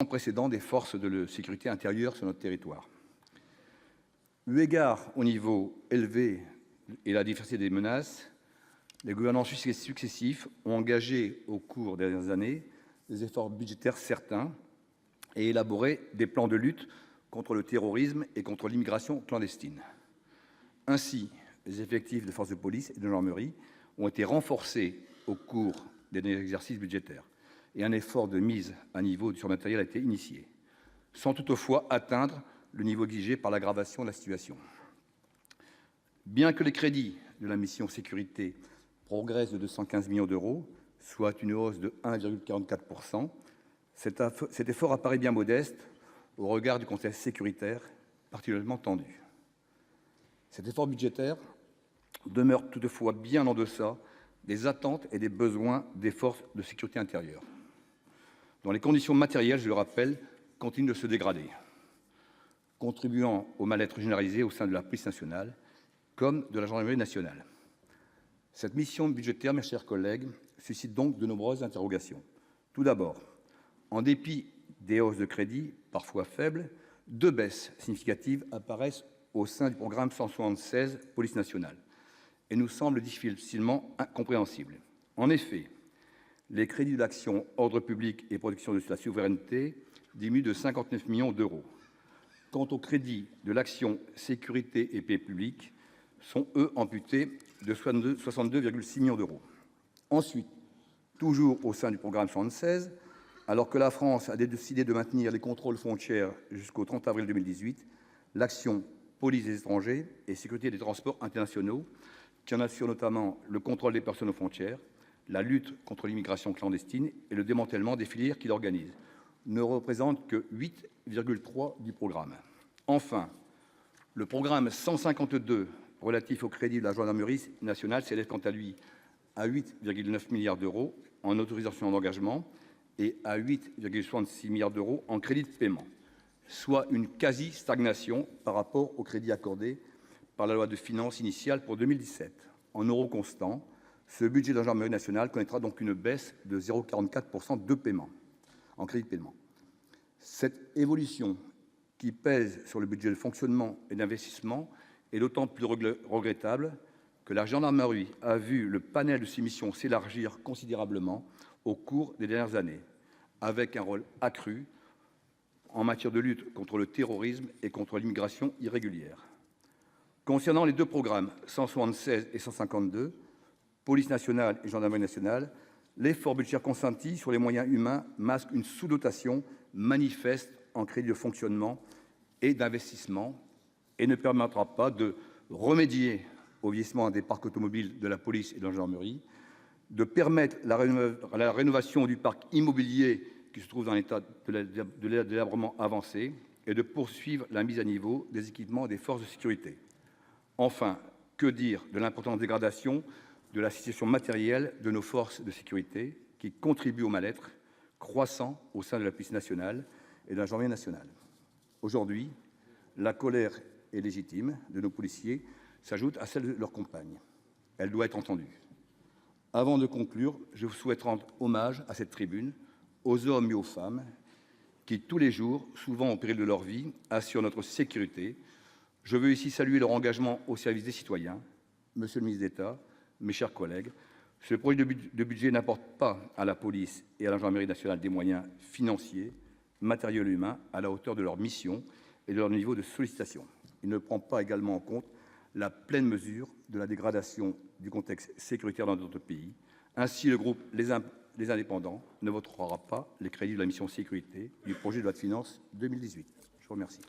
sans précédent des forces de sécurité intérieure sur notre territoire. Eu égard au niveau élevé et la diversité des menaces, les gouvernements successifs ont engagé au cours des dernières années des efforts budgétaires certains et élaboré des plans de lutte contre le terrorisme et contre l'immigration clandestine. Ainsi, les effectifs de forces de police et de gendarmerie ont été renforcés au cours des derniers exercices budgétaires et un effort de mise à niveau sur matériel a été initié, sans toutefois atteindre le niveau exigé par l'aggravation de la situation. Bien que les crédits de la mission sécurité progressent de 215 millions d'euros, soit une hausse de 1,44 %, cet effort apparaît bien modeste au regard du contexte sécuritaire particulièrement tendu. Cet effort budgétaire demeure toutefois bien en deçà des attentes et des besoins des forces de sécurité intérieure, dont les conditions matérielles, je le rappelle, continuent de se dégrader, contribuant au mal-être généralisé au sein de la police nationale comme de la gendarmerie nationale. Cette mission budgétaire, mes chers collègues, suscite donc de nombreuses interrogations. Tout d'abord, en dépit des hausses de crédits, parfois faibles, deux baisses significatives apparaissent au sein du programme 176, Police nationale, et nous semblent difficilement incompréhensibles. En effet, les crédits de l'action Ordre public et protection de la souveraineté diminuent de 59 millions d'euros. Quant aux crédits de l'action Sécurité et paix publique, sont, eux, amputés de 62,6 millions d'euros. Ensuite, toujours au sein du programme 116, alors que la France a décidé de maintenir les contrôles frontières jusqu'au 30 avril 2018, l'action Police des étrangers et sécurité des transports internationaux, qui en assure notamment le contrôle des personnes aux frontières, la lutte contre l'immigration clandestine et le démantèlement des filières qui l'organisent, ne représente que 8,3 du programme. Enfin, le programme 152 relatif au crédit de la gendarmerie nationale s'élève quant à lui à 8,9 milliards d'euros en autorisation d'engagement et à 8,66 milliards d'euros en crédit de paiement, soit une quasi-stagnation par rapport aux crédits accordés par la loi de finances initiale pour 2017. En euros constants, ce budget de la gendarmerie nationale connaîtra donc une baisse de 0,44 % de paiement en crédit de paiement. Cette évolution qui pèse sur le budget de fonctionnement et d'investissement est d'autant plus regrettable que la gendarmerie a vu le panel de ses missions s'élargir considérablement au cours des dernières années, avec un rôle accru en matière de lutte contre le terrorisme et contre l'immigration irrégulière. Concernant les deux programmes 176 et 152, Police nationale et Gendarmerie nationale, l'effort budgétaire consenti sur les moyens humains masque une sous-dotation manifeste en crédits de fonctionnement et d'investissement et ne permettra pas de remédier au vieillissement des parcs automobiles de la police et de la gendarmerie, de permettre la rénovation du parc immobilier qui se trouve dans l'état de délabrement avancé et de poursuivre la mise à niveau des équipements des forces de sécurité. Enfin, que dire de l'importante dégradation de la situation matérielle de nos forces de sécurité qui contribue au mal-être croissant au sein de la police nationale et de la gendarmerie nationale. Aujourd'hui, la colère est légitime de nos policiers s'ajoute à celle de leurs compagnes. Elle doit être entendue. Avant de conclure, je souhaite rendre hommage à cette tribune aux hommes et aux femmes qui, tous les jours, souvent au péril de leur vie, assurent notre sécurité. Je veux ici saluer leur engagement au service des citoyens. Monsieur le ministre d'État, mes chers collègues, ce projet de budget n'apporte pas à la police et à la gendarmerie nationale des moyens financiers, matériels et humains à la hauteur de leur mission et de leur niveau de sollicitation. Il ne prend pas également en compte la pleine mesure de la dégradation du contexte sécuritaire dans notre pays. Ainsi, le groupe Les Indépendants ne votera pas les crédits de la mission sécurité du projet de loi de finances 2018. Je vous remercie.